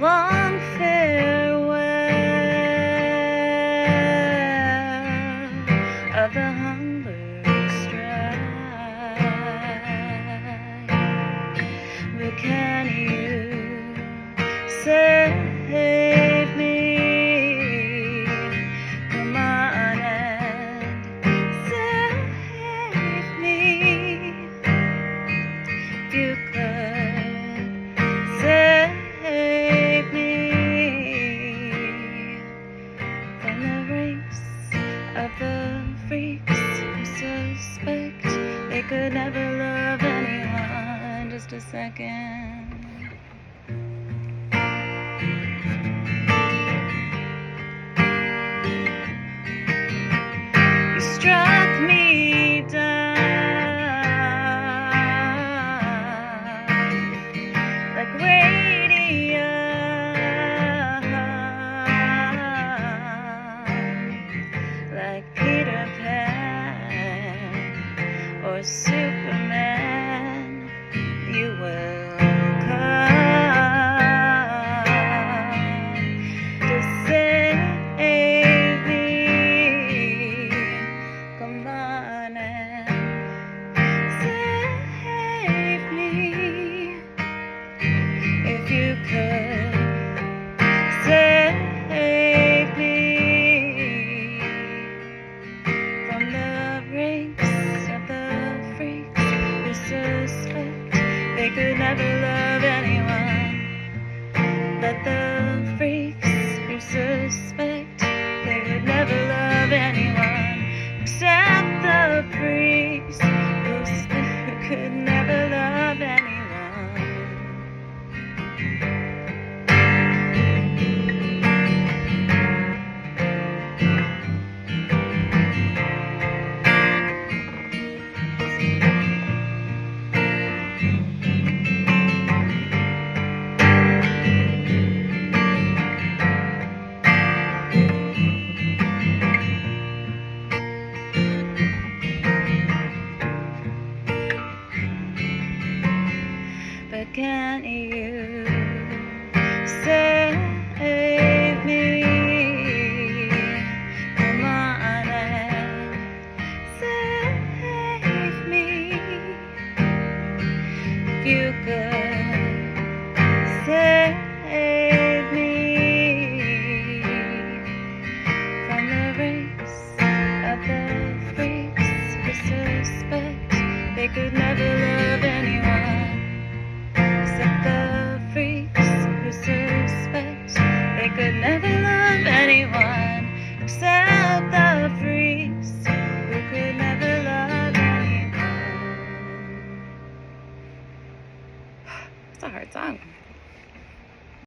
long farewell of the hunger strike. But can you save me? Come on and save me. If you could save me from the ranks of the freaks who suspect they could never love anyone. Just a second. You struck me down like radio, like Peter Pan or Superman. You will come to save me. Come on and save me. If you could save me from the ranks of the freaks who suspect they could never love anyone. But the freaks who suspect they would never love anyone, except the freaks who could never love anyone. But can you